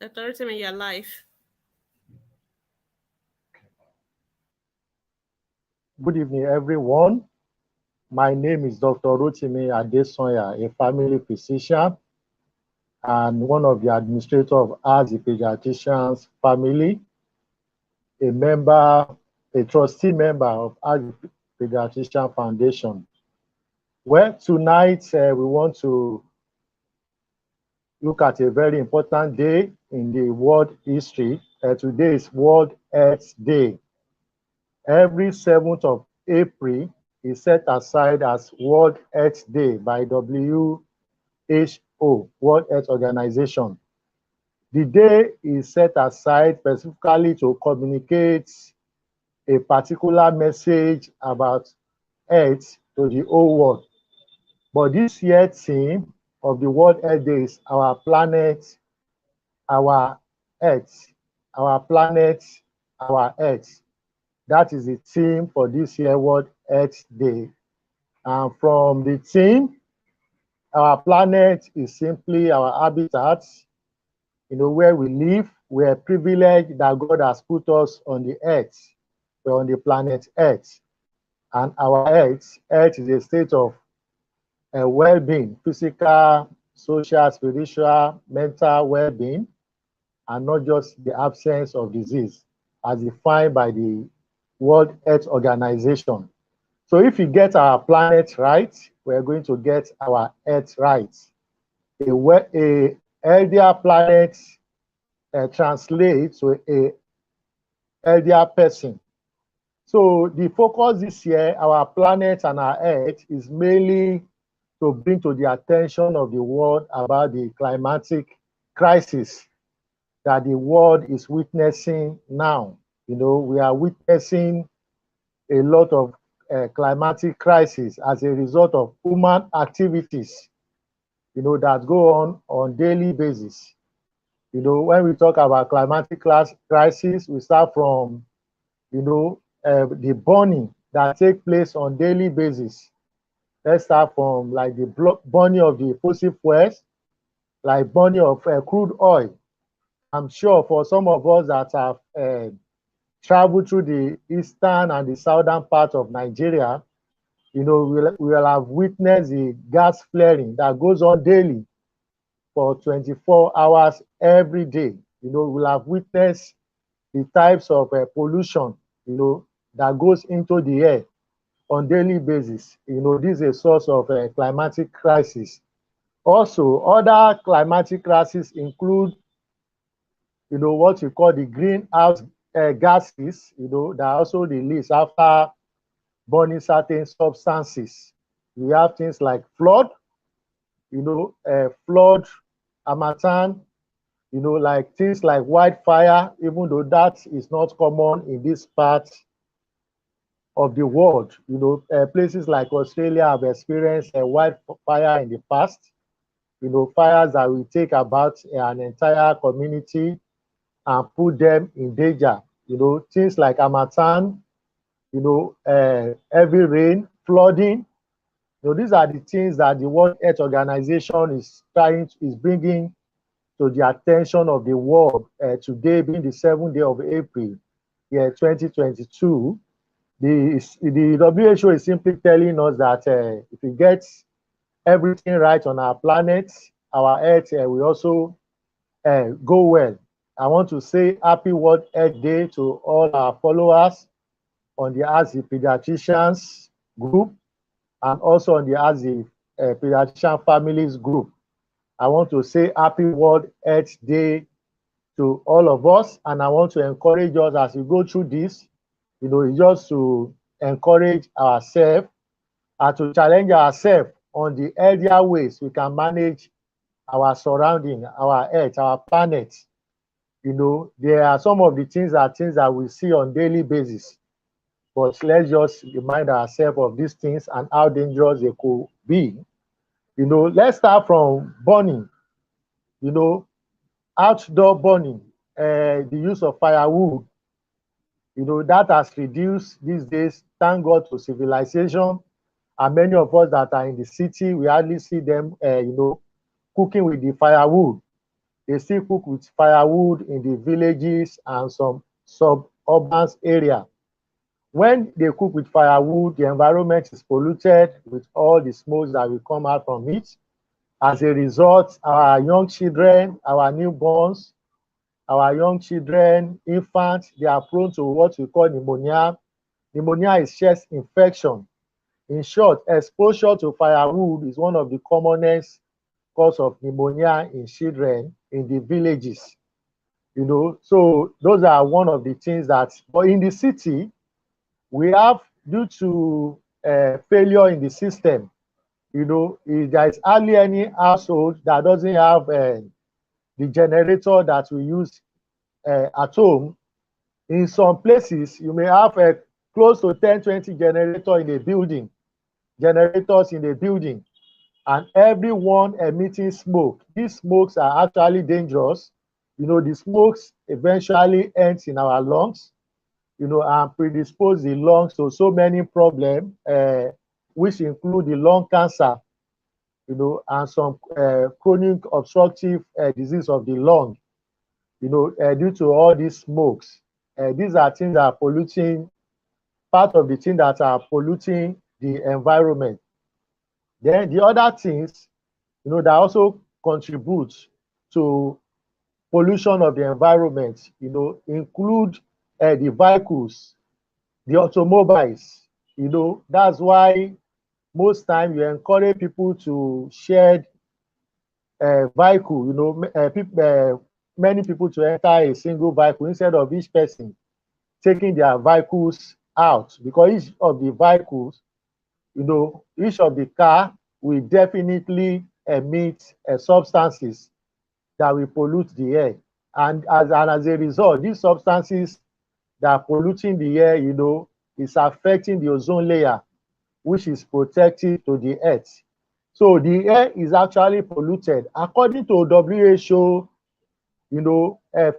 Dr. Rotimi, you're live. Good evening, everyone. My name is Dr. Rotimi Adesanya, a family physician and one of the administrators of As the Pediatricians Family, a trustee member of As the Pediatrician Foundation. Well, tonight we want to look at a very important day in the world history. Today is World Earth Day. Every 7th of April is set aside as World Earth Day by WHO, World Health Organization. The day is set aside specifically to communicate a particular message about Earth to the whole world. But this year's theme of the World Earth Day is our planet, our Earth, our planet, our Earth. That is the theme for this year World Earth Day. And from the theme, our planet is simply our habitat, where we live. We're privileged that God has put us on the earth. We're on the planet Earth. And our earth is a state of well-being, physical, social, spiritual, mental well-being, and not just the absence of disease, as defined by the World Health Organization. So if we get our planet right, we're going to get our earth right. A healthier planet translates to a healthier person. So the focus this year, our planet and our earth, is mainly to bring to the attention of the world about the climatic crisis that the world is witnessing now. We are witnessing a lot of climatic crisis as a result of human activities, that go on daily basis. When we talk about climatic crisis, we start from, the burning that take place on daily basis. Let's start from like the burning of the fossil fuels, like burning of crude oil. I'm sure for some of us that have traveled through the eastern and the southern part of Nigeria, we'll have witnessed the gas flaring that goes on daily for 24 hours every day. We'll have witnessed the types of pollution, that goes into the air on daily basis. This is a source of climatic crisis. Also, other climatic crises include, what we call the greenhouse gases, that are also released after burning certain substances. We have things like flood, flood, harmattan, like things like wildfire, even though that is not common in this part of the world. Places like Australia have experienced a wildfire in the past, fires that will take about an entire community and put them in danger. Things like harmattan, heavy rain, flooding. These are the things that the World Health Organization is bringing to the attention of the world today, being the 7th day of April, year 2022. The WHO is simply telling us that if we get everything right on our planet, our Earth will also go well. I want to say Happy World Earth Day to all our followers on the As the Pediatricians group and also on the As the Pediatrician Families group. I want to say Happy World Earth Day to all of us, and I want to encourage us as we go through this, just to encourage ourselves and to challenge ourselves on the healthier ways we can manage our surrounding, our earth, our planet. There are some of the things that we see on daily basis, but let's just remind ourselves of these things and how dangerous they could be. Let's start from burning. Outdoor burning, the use of firewood, that has reduced these days, thank God, to civilization. And many of us that are in the city, we hardly see them, cooking with the firewood. They still cook with firewood in the villages and some suburban area. When they cook with firewood, the environment is polluted with all the smokes that will come out from it. As a result, our young children, our newborns, our young children, infants, they are prone to what we call pneumonia. Pneumonia is chest infection. In short, exposure to firewood is one of the commonest cause of pneumonia in children in the villages. So those are one of the things that, but in the city, we have, due to failure in the system, there is hardly any household that doesn't have the generator that we use at home. In some places, you may have close to 10-20 generators in a building, and everyone emitting smoke. These smokes are actually dangerous. The smokes eventually ends in our lungs, and predispose the lungs to so many problems, which include the lung cancer, and some chronic obstructive disease of the lung, due to all these smokes. These are things that are polluting, part of the things that are polluting the environment. Then the other things, that also contribute to pollution of the environment, include the vehicles, the automobiles. That's why most time you encourage people to share vehicle. Many people to enter a single vehicle instead of each person taking their vehicles out, because each of the vehicles, each of the car will definitely emit substances that will pollute the air. And as a result, these substances that are polluting the air, is affecting the ozone layer, which is protective to the earth. So the air is actually polluted. According to WHO,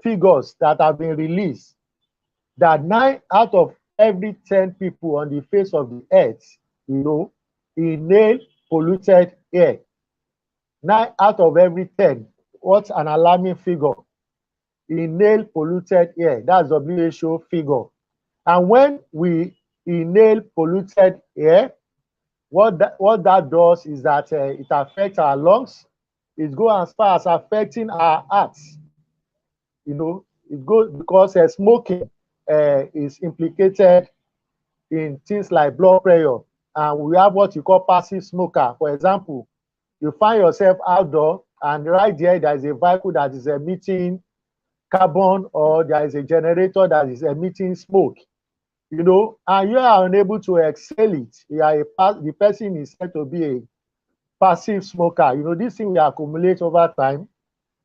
figures that have been released, that 9 out of every 10 people on the face of the earth, inhale polluted air. 9 out of every 10. What an alarming figure. Inhale polluted air. That's WHO figure. And when we inhale polluted air, what that does is that it affects our lungs. It goes as far as affecting our hearts. It goes because smoking is implicated in things like blood pressure. And we have what you call passive smoker. For example, you find yourself outdoor, and right there is a vehicle that is emitting carbon, or there is a generator that is emitting smoke, and you are unable to exhale it. The person is said to be a passive smoker. This thing will accumulate over time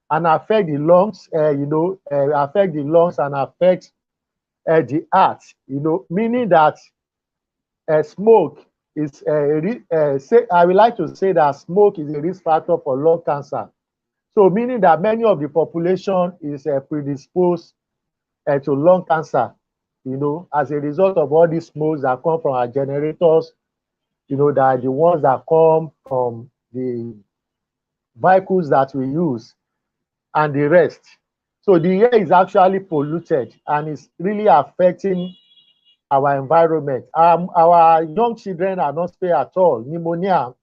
and affect the lungs, affect the lungs and affect the heart, meaning that smoke is I would like to say that smoke is a risk factor for lung cancer. So meaning that many of the population is predisposed to lung cancer, as a result of all these smokes that come from our generators, that are the ones that come from the vehicles that we use and the rest. So the air is actually polluted and it's really affecting our environment. Our young children are not spared at all. Pneumonia,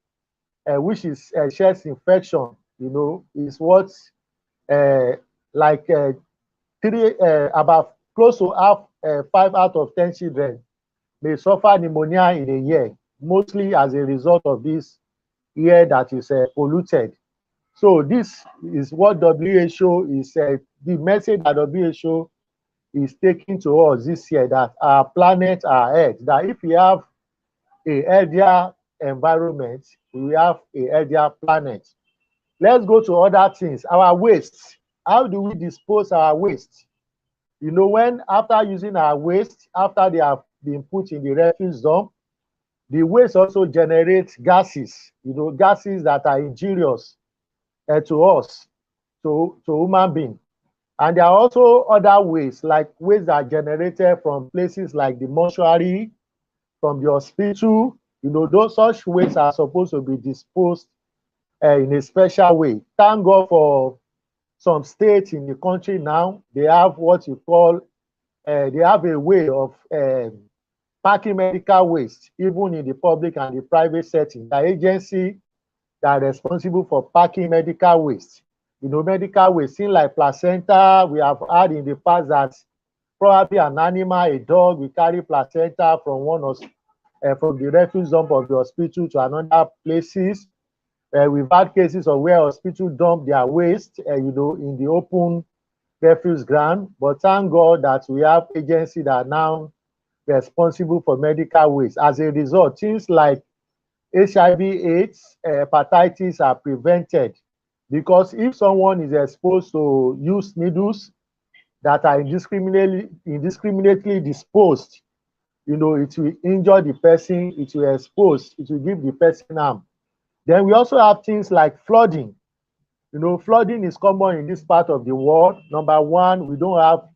which is chest infection, is what about close to 5 out of 10 children may suffer pneumonia in a year, mostly as a result of this air that is polluted. So this is what WHO is, the message that WHO is taking to us this year, that our planet, our earth, that if we have a healthier environment, we have a healthier planet. Let's go to other things. Our waste. How do we dispose our waste? When after using our waste, after they have been put in the refuse dump, the waste also generates gases, gases that are injurious to us, to human beings. And there are also other ways, like waste that are generated from places like the mortuary, from the hospital. Those such waste are supposed to be disposed in a special way. Thank God for some states in the country now, they have what you call, they have a way of packing medical waste, even in the public and the private setting. The agency that are responsible for packing medical waste. You know, medical waste, things like placenta, we have had in the past that probably an animal, a dog, will carry placenta from from the refuse dump of the hospital to another places. We've had cases of where hospital dump their waste, you know, in the open refuse ground. But thank God that we have agencies that are now responsible for medical waste. As a result, things like HIV/AIDS, hepatitis are prevented, because if someone is exposed to used needles that are indiscriminately disposed, you know, it will injure the person, it will expose, it will give the person harm. Then we also have things like flooding. You know, flooding is common in this part of the world. Number one, we don't have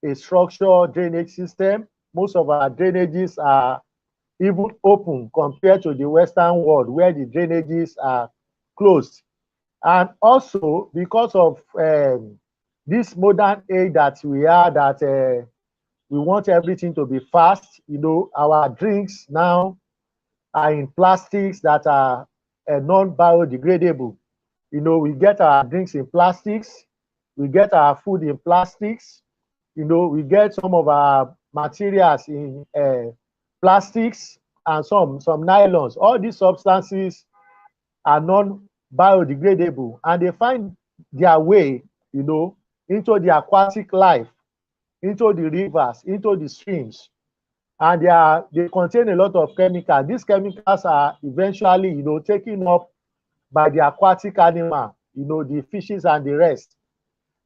a structured drainage system. Most of our drainages are even open compared to the Western world, where the drainages are closed. And also, because of this modern age that we are, that we want everything to be fast, you know, our drinks now are in plastics that are non-biodegradable. You know, we get our drinks in plastics, we get our food in plastics, you know, we get some of our materials in plastics and some nylons. All these substances are non-biodegradable, and they find their way, you know, into the aquatic life, into the rivers, into the streams, and they contain a lot of chemicals. These chemicals are eventually, you know, taken up by the aquatic animal, you know, the fishes and the rest.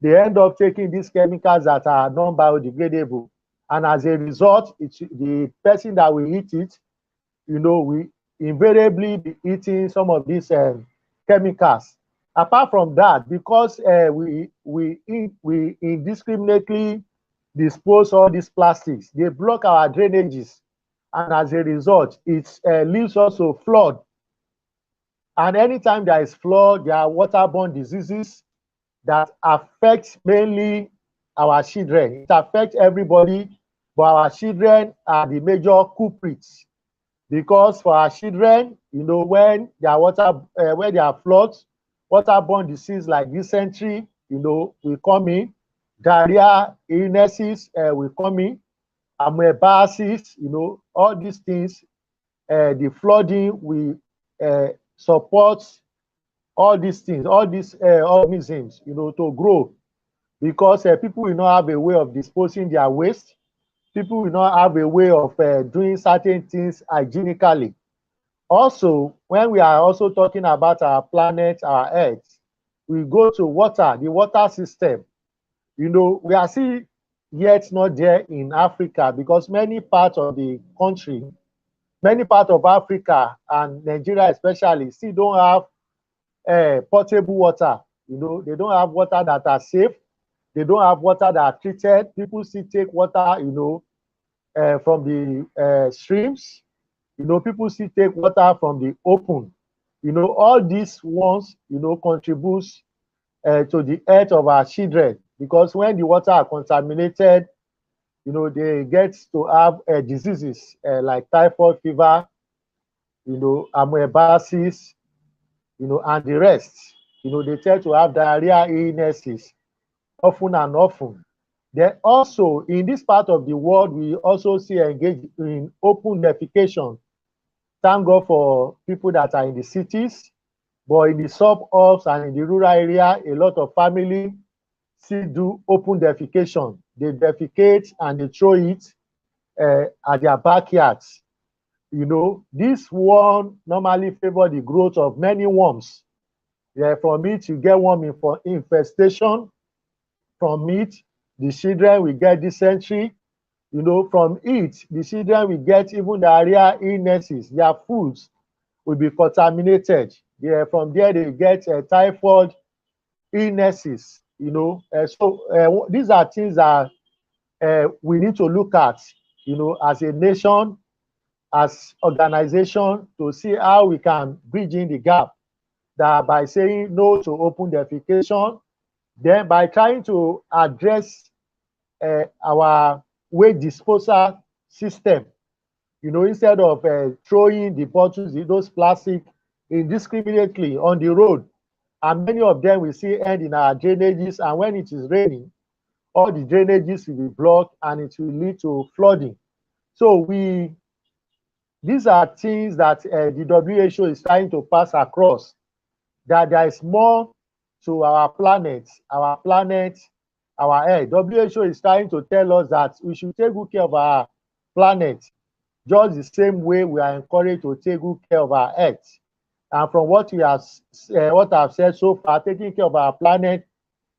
They end up taking these chemicals that are non-biodegradable, and as a result, the person that will eat it, you know, we invariably be eating some of these chemicals. Apart from that, because we indiscriminately dispose all these plastics, they block our drainages, and as a result, it leads us to flood. And anytime there is flood, there are waterborne diseases that affect mainly our children. It affects everybody, but our children are the major culprits, because for our children, you know, when there are floods, waterborne disease like dysentery, you know, will come in, diarrhea, illnesses will come in, amoebasis, you know, all these things. The flooding will support all these things, all these organisms, you know, to grow, because people will not have a way of disposing their waste. People will not have a way of doing certain things hygienically. Also, when we are also talking about our planet, our Earth, we go to water, the water system. You know, we are still yet not there in Africa, because many parts of the country, many parts of Africa and Nigeria especially, still don't have potable water. You know, they don't have water that are safe. They don't have water that are treated. People still take water, you know, from the streams. You know, people still take water from the open. You know, all these ones, you know, contributes to the health of our children, because when the water are contaminated, you know, they get to have diseases like typhoid fever, you know, amoebasis, you know, and the rest. You know, they tend to have diarrhea illnesses often and often. Then also, in this part of the world, we also see engage in open defecation. Thank God for people that are in the cities, but in the suburbs and in the rural area, a lot of family still do open defecation. They defecate and they throw it at their backyards. You know, this one normally favor the growth of many worms. Yeah, from it, you get worm infestation. From it, the children will get dysentery. You know, from it, the children will get even diarrhea illnesses. Their foods will be contaminated. Yeah, from there, they get typhoid illnesses. You know, so these are things that we need to look at, you know, as a nation, as organization, to see how we can bridge in the gap, that by saying no to open defecation, Then by trying to address our waste disposal system, instead of throwing the bottles, those plastic indiscriminately on the road, and many of them we see end in our drainages, and when it is raining, all the drainages will be blocked and it will lead to flooding. So these are things that the WHO is trying to pass across, that there is more to our planet, our Earth. WHO is trying to tell us that we should take good care of our planet, just the same way we are encouraged to take good care of our Earth. And from what I've said so far, taking care of our planet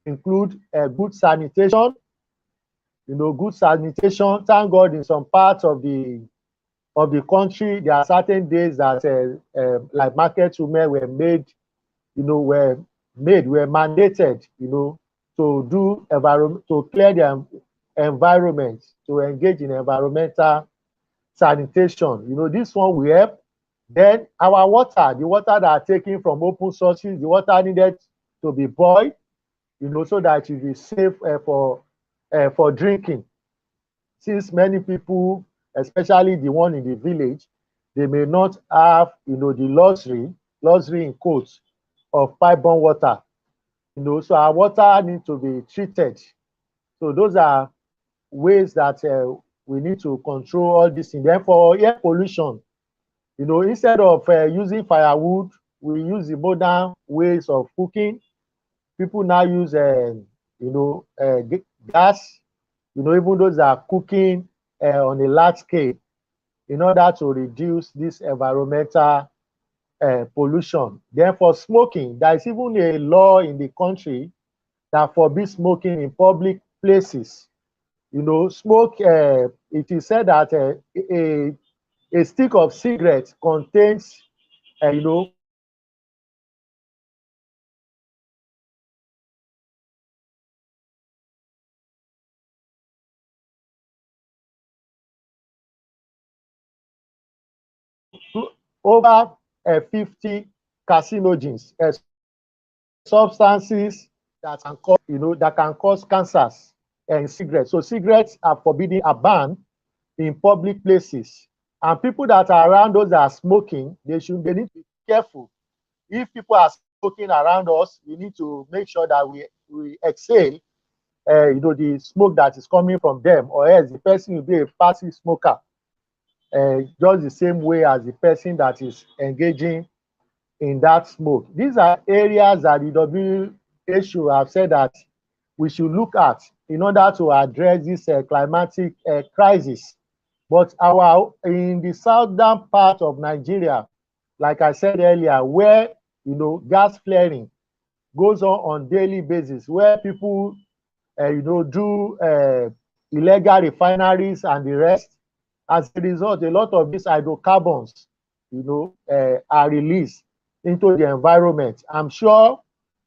include good sanitation. Good sanitation. Thank God, in some parts of the country, there are certain days that like market women were made, were mandated, to do to clear their environment, to engage in environmental sanitation. This one will help. Then our water, the water that are taken from open sources, the water needed to be boiled, so that it will be safe for drinking. Since many people, especially the one in the village, they may not have, the luxury in quotes, of pipe-borne water. So our water needs to be treated. So those are ways that we need to control all this thing. Then for air pollution, instead of using firewood, we use the modern ways of cooking. People now use, gas, even those that are cooking on a large scale, in order to reduce this environmental pollution. Then for smoking, there is even a law in the country that forbids smoking in public places. Smoke, it is said that a stick of cigarette contains, over 50 carcinogens, substances that can cause, cancers in cigarettes. So cigarettes are forbidden, are banned in public places. And people that are around those that are smoking, they need to be careful. If people are smoking around us, we need to make sure that we exhale, the smoke that is coming from them, or else the person will be a passive smoker, just the same way as the person that is engaging in that smoke. These are areas that the WHO have said that we should look at in order to address this climatic crisis. But in the southern part of Nigeria, like I said earlier, where gas flaring goes on daily basis, where people do illegal refineries and the rest, as a result, a lot of these hydrocarbons are released into the environment. I'm sure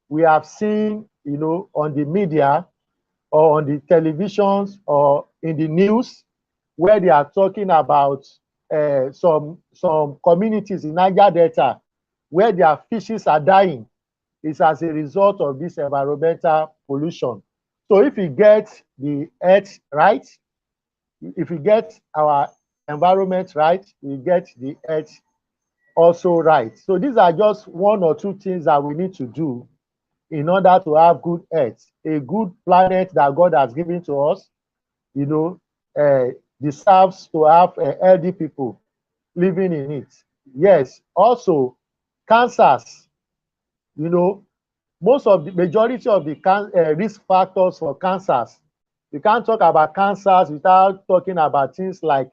we have seen on the media or on the televisions or in the news, where they are talking about some communities in Niger Delta where their fishes are dying. Is as a result of this environmental pollution. So if we get the earth right, if we get our environment right, we get the earth also right. So these are just one or two things that we need to do in order to have good earth, a good planet that God has given to us, deserves to have healthy people living in it. Yes, also cancers, most of the majority of the risk factors for cancers. You can't talk about cancers without talking about things like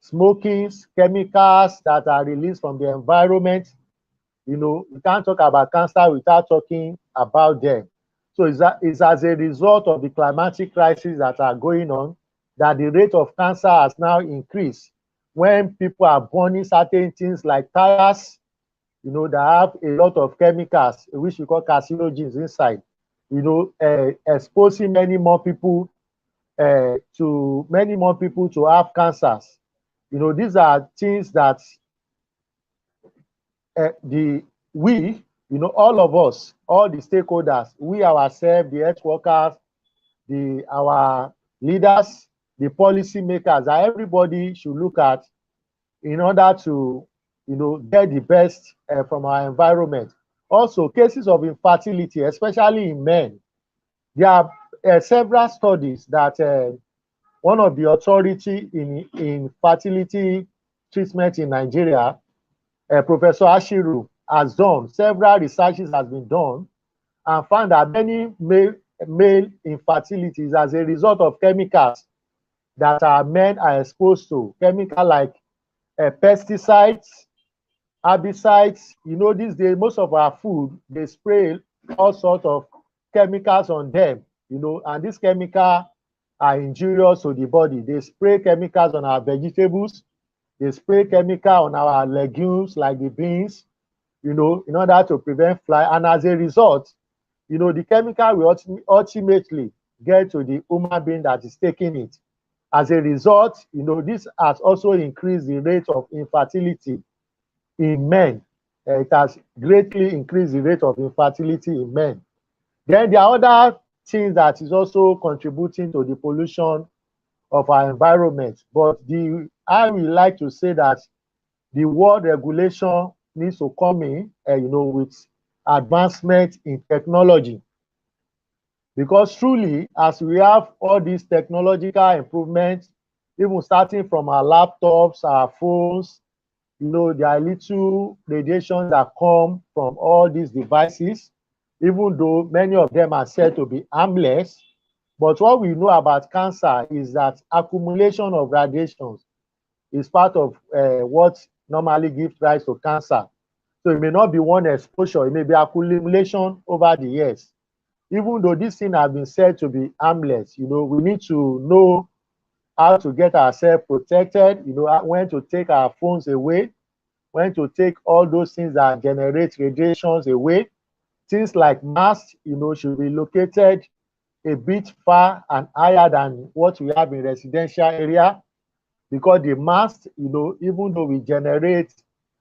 smoking, chemicals that are released from the environment. You can't talk about cancer without talking about them. So it's as a result of the climatic crisis that are going on that the rate of cancer has now increased. When people are burning certain things like tires, that have a lot of chemicals, which we call carcinogens inside, exposing many more people to have cancers. These are things that we You know, all of us, all the stakeholders, we ourselves, the health workers, our leaders, the policy makers, that everybody should look at in order to, you know, get the best from our environment. Also, cases of infertility, especially in men, there are several studies that one of the authority in fertility treatment in Nigeria, Professor Ashiru, has done. Several researches has been done and found that many male infertility is as a result of chemicals that our men are exposed to. Chemicals like pesticides, herbicides. You know, these days, most of our food, they spray all sorts of chemicals on them, you know, and these chemicals are injurious to the body. They spray chemicals on our vegetables. They spray chemical on our legumes like the beans, you know, in order to prevent fly. And as a result, you know, the chemical will ultimately get to the human being that is taking it. As a result, you know, this has also increased the rate of infertility in men. It has greatly increased the rate of infertility in men. Then there are other things that is also contributing to the pollution of our environment. But I would like to say that the world regulation needs to come in, you know, with advancement in technology. Because truly, as we have all these technological improvements, even starting from our laptops, our phones, you know, there are little radiation that come from all these devices, even though many of them are said to be harmless. But what we know about cancer is that accumulation of radiations is part of what normally gives rise to cancer. So it may not be one exposure, it may be accumulation over the years. Even though this thing has been said to be harmless, you know, we need to know how to get ourselves protected, you know, when to take our phones away, when to take all those things that generate radiations away. Things like masks, you know, should be located a bit far and higher than what we have in residential area, because the mask, you know, even though we generate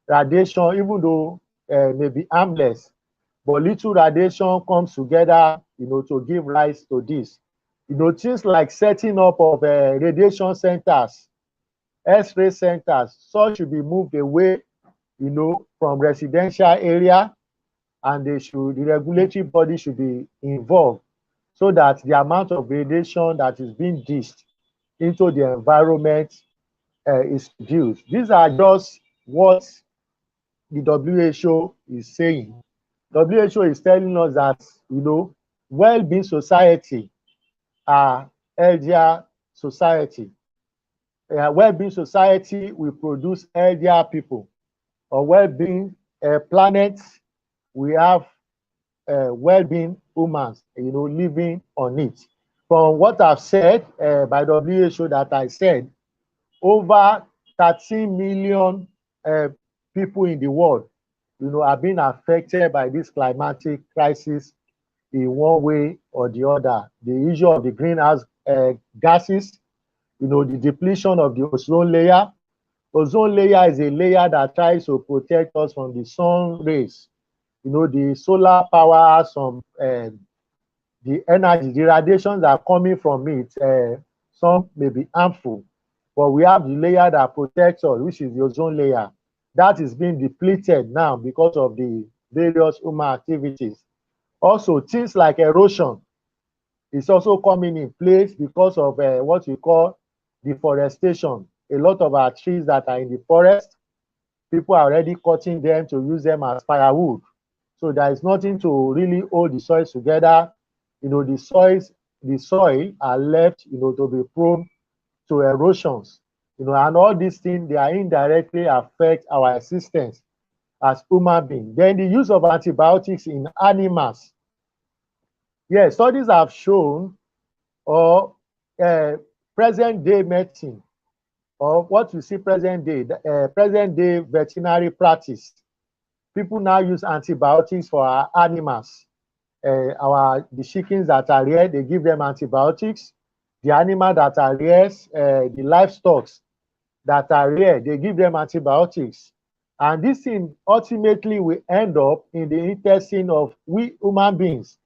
radiation, even though may be harmless, but little radiation comes together, you know, to give rise to this. You know, things like setting up of radiation centers, X-ray centers, such should be moved away, you know, from residential area, and the regulatory body should be involved so that the amount of radiation that is being dished into the environment is reduced. These are just what the WHO is saying. WHO is telling us that, you know, well-being society are healthier society. Well-being society will produce healthier people. Or well-being planet, we have well-being humans, you know, living on it. From what I've said by WHO that I said, over 13 million people in the world, you know, are being affected by this climatic crisis in one way or the other. The issue of the greenhouse gases, you know, the depletion of the ozone layer. Ozone layer is a layer that tries to protect us from the sun rays. You know, the solar power, some the energy, the radiations that are coming from it, some may be harmful, but we have the layer that protects us, which is the ozone layer. That is being depleted now because of the various human activities. Also, things like erosion is also coming in place because of what we call deforestation. A lot of our trees that are in the forest, people are already cutting them to use them as firewood. So there is nothing to really hold the soils together. You know, the soil are left, you know, to be prone to erosions. You know, and all these things, they are indirectly affect our existence as human beings. Then the use of antibiotics in animals. Yes, studies have shown, or present day medicine, or what we see present day veterinary practice. People now use antibiotics for our animals. The chickens that are reared, they give them antibiotics. The animals that are reared, the livestock that are reared, they give them antibiotics. And this thing ultimately will end up in the intestine of we human beings.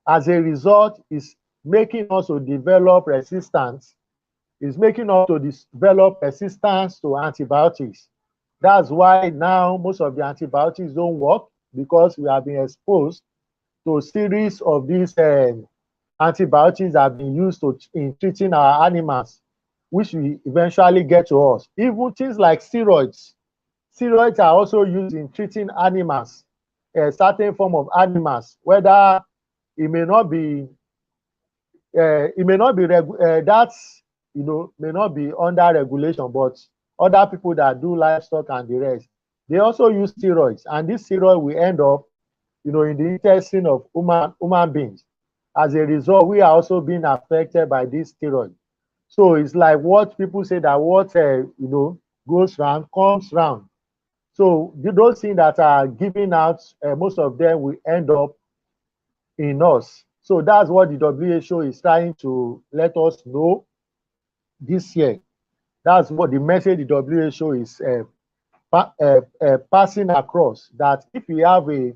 As a result, is making us to develop resistance, is making us to develop resistance to antibiotics. That's why now most of the antibiotics don't work, because we have been exposed to a series of these antibiotics that have been used in treating our animals, which will eventually get to us. Even things like steroids. Steroids are also used in treating animals, a certain form of animals, whether it may not be that's may not be under regulation, but other people that do livestock and the rest, they also use steroids, and this steroid will end up in the intestine of human beings. As a result, we are also being affected by this steroid. So it's like what people say, that what goes round comes round. So those things that are given out, most of them will end up in us. So that's what the WHO is trying to let us know this year. That's what the message the WHO is passing across, that if we have a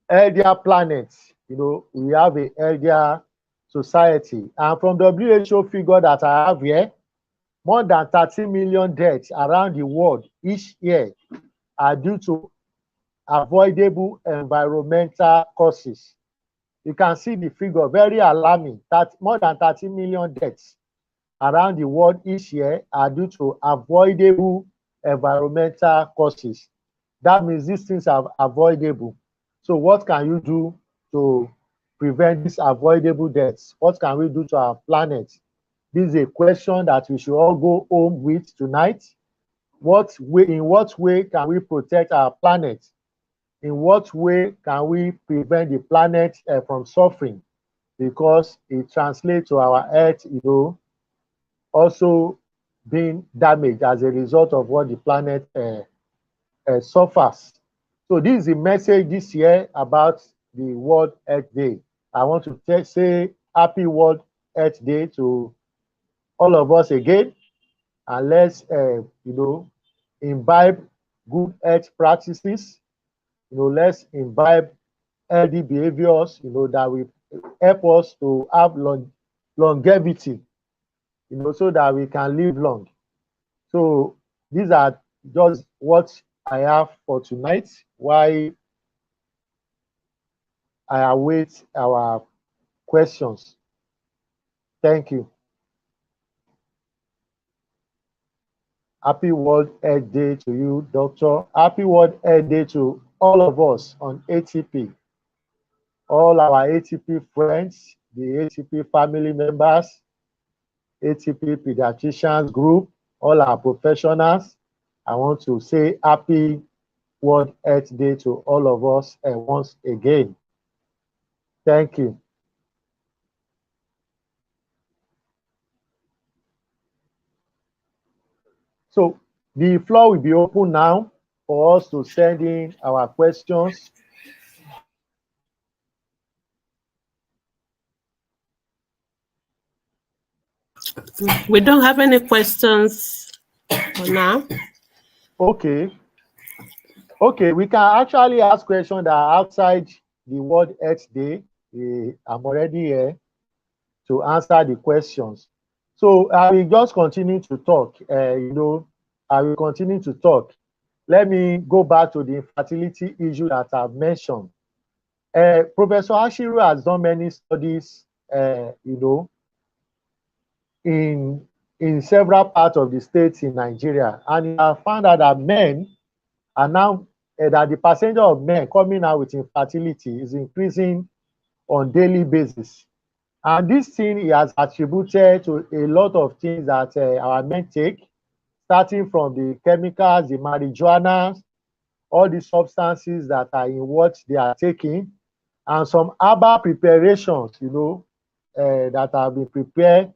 healthier planet, we have a healthier society. And from WHO figure that I have here, more than 30 million deaths around the world each year are due to avoidable environmental causes. You can see the figure, very alarming, that more than 30 million deaths around the world each year are due to avoidable environmental causes. That means these things are avoidable. So what can you do to prevent these avoidable deaths? What can we do to our planet? This is a question that we should all go home with tonight. In what way can we protect our planet? In what way can we prevent the planet from suffering? Because it translates to our health, also being damaged as a result of what the planet suffers. So this is the message this year about the World Earth Day. I want to say happy World Earth Day to all of us again, and let's imbibe good health practices. Let's imbibe healthy behaviors, that will help us to have longevity, so that we can live long. So these are just what I have for tonight, while I await our questions. Thank you. Happy World Earth Day to you, Doctor. Happy World Earth Day to all of us on ATP. All our ATP friends, the ATP family members, ATP pediatricians group, all our professionals. I want to say happy World Earth Day to all of us once again. Thank you. So the floor will be open now for us to send in our questions. We don't have any questions for now. Okay. Okay, we can actually ask questions that are outside the World Earth Day. I'm already here to answer the questions. So I will just continue to talk. I will continue to talk. Let me go back to the infertility issue that I've mentioned. Professor Ashiru has done many studies, in several parts of the states in Nigeria, and he has found out that men are now that the percentage of men coming out with infertility is increasing on daily basis. And this thing he has attributed to a lot of things that our men take, starting from the chemicals, the marijuana, all the substances that are in what they are taking, and some herbal preparations, that have been prepared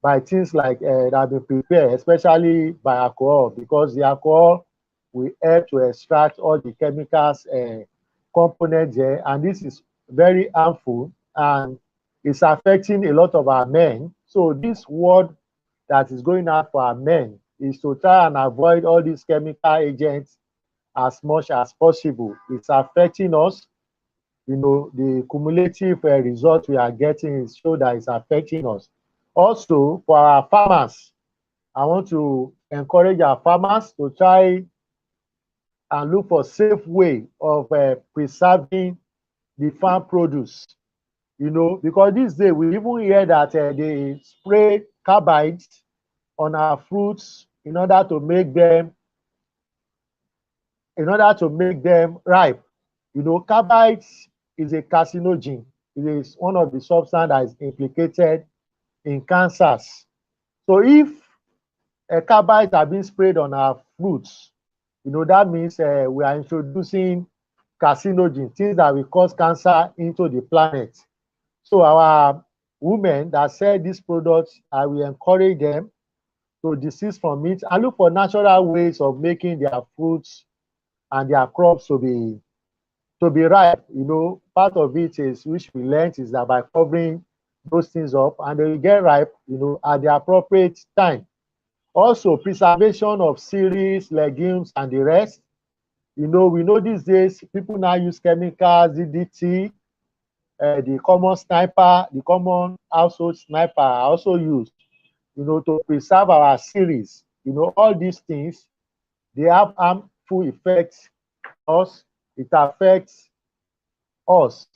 by things like that have been prepared, especially by alcohol, because the alcohol will help to extract all the chemicals components there, and this is very harmful and it's affecting a lot of our men. So this word that is going out for our men is to try and avoid all these chemical agents as much as possible. It's affecting us. You know, the cumulative result we are getting is show that it's affecting us. Also, for our farmers, I want to encourage our farmers to try and look for safe way of preserving the farm produce. You know, because this day we even hear that they spray carbides on our fruits in order to make them ripe. You know, carbides is a carcinogen. It is one of the substances that is implicated in cancers. So if carbides are being sprayed on our fruits, you know, that means we are introducing carcinogens, things that will cause cancer into the planet. So our women that sell these products, I will encourage them to desist from it and look for natural ways of making their fruits and their crops to be ripe. You know, part of it is, which we learned, is that by covering those things up and they will get ripe, you know, at the appropriate time. Also, preservation of cereals, legumes, and the rest. You know, we know these days people now use chemicals, DDT, the common sniper, the common household sniper are also used, you know, to preserve our cereals. You know, all these things, they have harmful effects on us. It affects us.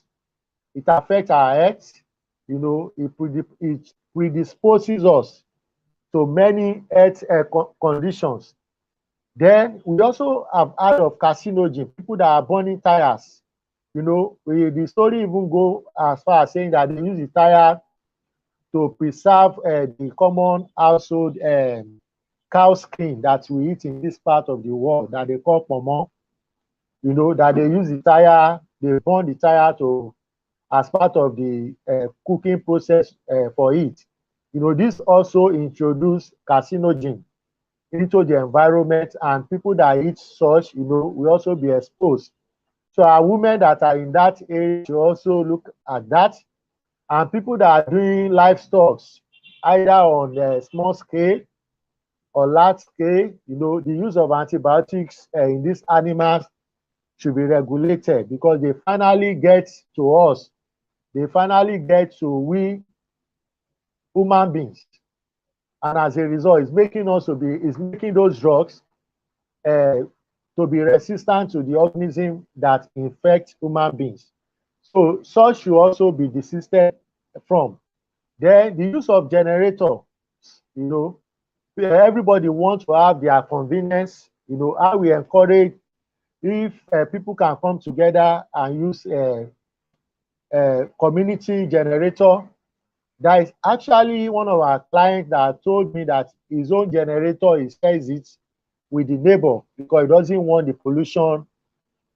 It affects our health. You know, it predisposes us to many health conditions. Then we also have heard of carcinogen, people that are burning tires. You know, the story even go as far as saying that they use the tire to preserve the common household cow skin that we eat in this part of the world that they call pomo. You know, that they use the tire, they burn the tire to as part of the cooking process for it. You know, this also introduce carcinogen into the environment, and people that eat such, you know, will also be exposed. So our women that are in that area should also look at that. And people that are doing livestock, either on a small scale or large scale, you know, the use of antibiotics in these animals should be regulated, because they finally get to us. They finally get to we human beings. And as a result, it's making those drugs to be resistant to the organism that infect human beings. So such should also be desisted from. Then the use of generators, you know, everybody wants to have their convenience. You know, how we encourage if people can come together and use a community generator. That is actually one of our clients that told me that his own generator, he shares it with the neighbor because he doesn't want the pollution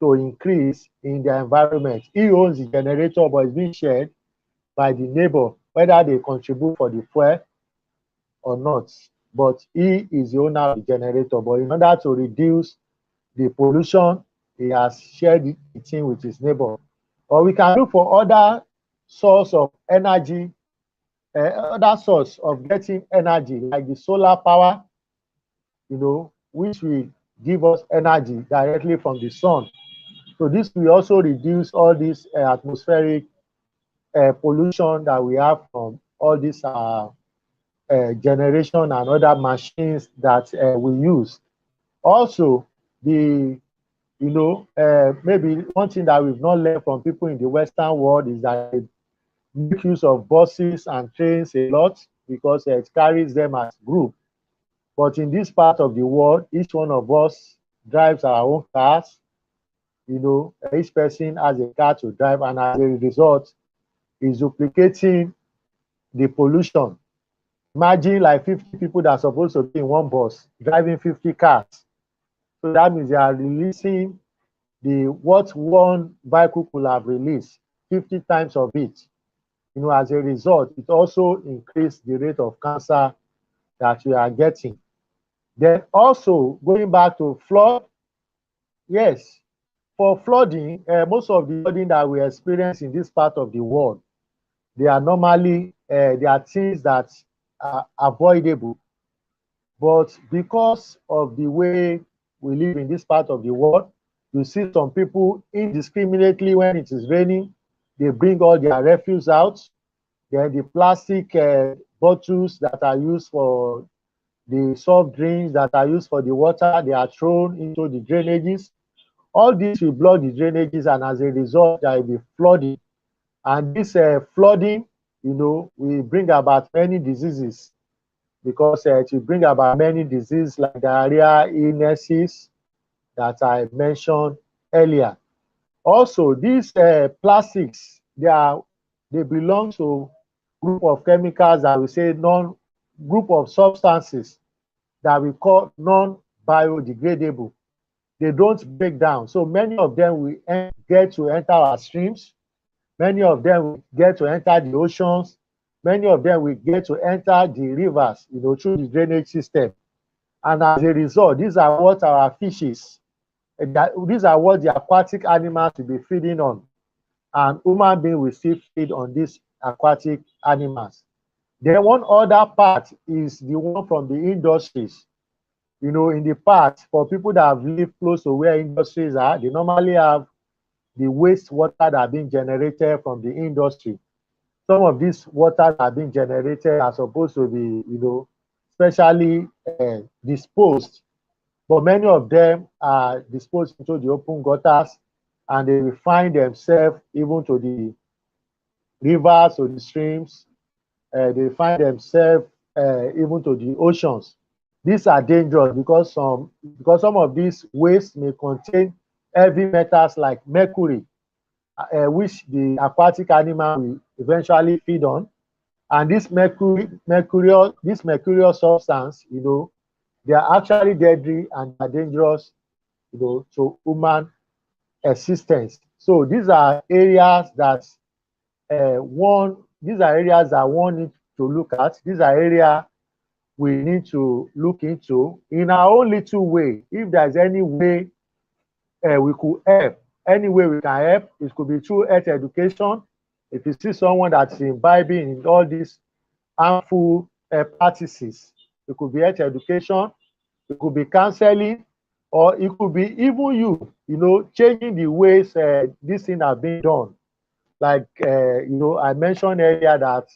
to increase in the environment. He owns the generator, but it's being shared by the neighbor, whether they contribute for the fuel or not. But he is the owner of the generator. But in order to reduce the pollution, he has shared it with his neighbor. Or we can look for other source of energy, other source of getting energy, like the solar power, you know, which will give us energy directly from the sun. So this will also reduce all this atmospheric pollution that we have from all this generation and other machines that we use. Also, maybe one thing that we've not learned from people in the Western world is that they make use of buses and trains a lot because it carries them as group. But in this part of the world, each one of us drives our own cars. You know, each person has a car to drive, and as a result, is duplicating the pollution. Imagine like 50 people that are supposed to be in one bus driving 50 cars. So that means they are releasing what one vehicle could have released 50 times of it. You know, as a result, it also increased the rate of cancer that we are getting. Then also going back to flood, yes, for flooding, most of the flooding that we experience in this part of the world, they are normally they are things that are avoidable. But because of the way we live in this part of the world, You see some people indiscriminately when it is raining, they bring all their refuse out. Then the plastic bottles that are used for the soft drinks, that are used for the water, they are thrown into the drainages. All this will block the drainages, and as a result, there will be flooding. And this flooding, will bring about many diseases, because it will bring about many diseases like diarrhea, illnesses that I mentioned earlier. Also, these plastics, they belong to group of chemicals that we say group of substances that we call non-biodegradable. They don't break down. So many of them will get to enter our streams. Many of them will get to enter the oceans. Many of them will get to enter the rivers, through the drainage system. And as a result, these are what our fishes, these are what the aquatic animals will be feeding on. And human beings will still feed on these aquatic animals. Then one other part is the one from the industries. In the past, for people that have lived close to where industries are, they normally have the wastewater that are being generated from the industry. Some of these water that are being generated are supposed to be, specially disposed, but many of them are disposed into the open gutters, and they will find themselves even to the rivers or the streams. They find themselves even to the oceans. These are dangerous because some of these wastes may contain heavy metals like mercury, which the aquatic animal will eventually feed on. And this mercurial substance, they are actually deadly and are dangerous, to human existence. So these are areas that one needs to look at. These are areas we need to look into in our own little way. If there's any way we could help, any way we can help, it could be through health education. If you see someone that's imbibing in all these harmful practices, it could be health education, it could be counseling, or it could be even changing the ways this thing have been done. Like I mentioned earlier that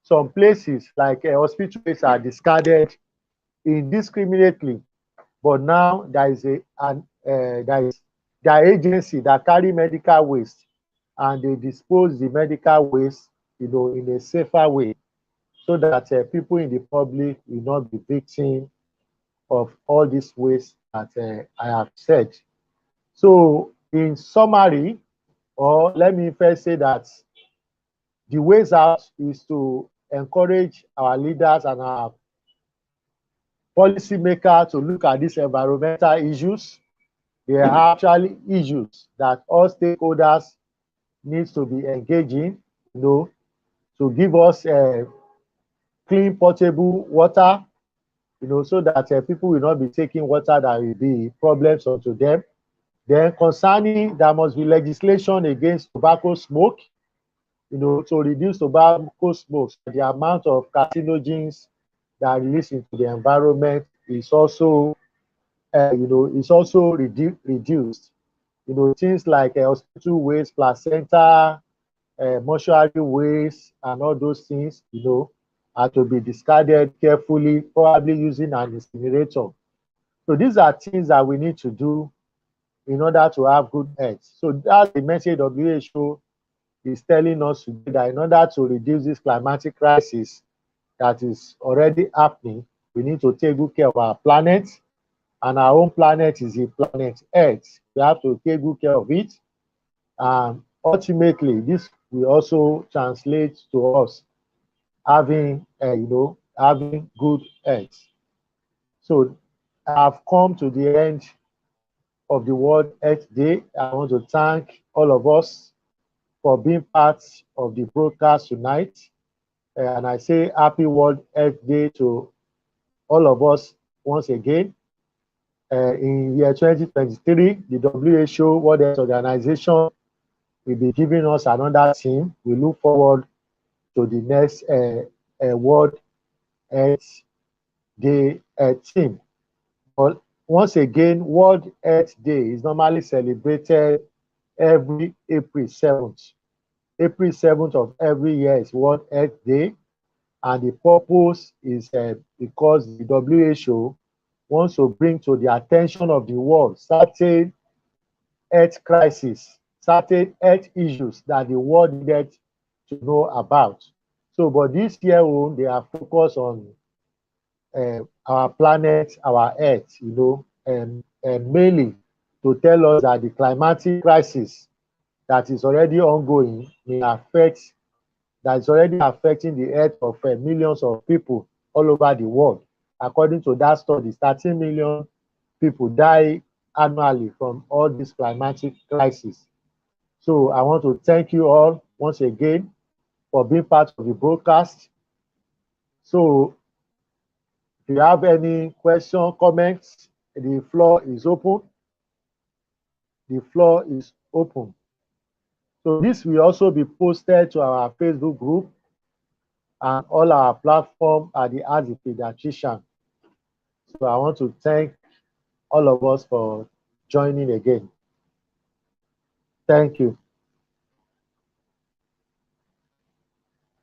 some places like hospitals are discarded indiscriminately, but now there is there agency that carry medical waste, and they dispose the medical waste in a safer way, so that people in the public will not be victim of all these waste that I have said. So in summary, or let me first say that the ways out is to encourage our leaders and our policymakers to look at these environmental issues. They are actually issues that all stakeholders need to be engaging, to give us clean, portable water, so that people will not be taking water that will be problems unto them. Then concerning, there must be legislation against tobacco smoke, to reduce tobacco smoke. The amount of carcinogens that are released into the environment is also, reduced. Things like hospital waste, placenta, mortuary waste, and all those things, are to be discarded carefully, probably using an incinerator. So these are things that we need to do in order to have good health. So that's the message WHO is telling us today, that in order to reduce this climatic crisis that is already happening, we need to take good care of our planet, and our own planet is the planet Earth. We have to take good care of it. Ultimately, this will also translate to us having, having good health. So I have come to the end of the World Earth Day. I want to thank all of us for being part of the broadcast tonight. And I say happy World Earth Day to all of us once again. In year 2023, the WHO, World Health Organization, will be giving us another theme. We look forward to the next World Earth Day theme. But once again, World Earth Day is normally celebrated every April 7th. April 7th of every year is World Earth Day, and the purpose is because the WHO wants to bring to the attention of the world certain health crises, certain health issues that the world needed to know about. So, but this year, they are focused on our planet, our Earth, and mainly to tell us that the climatic crisis that is already ongoing may affect, that is already affecting the health of millions of people all over the world. According to that study, 13 million people die annually from all these climatic crises. So I want to thank you all once again for being part of the broadcast. So if you have any question, comments, the floor is open. The floor is open. So this will also be posted to our Facebook group and all our platform at the Ask the Pediatrician. So I want to thank all of us for joining again. Thank you.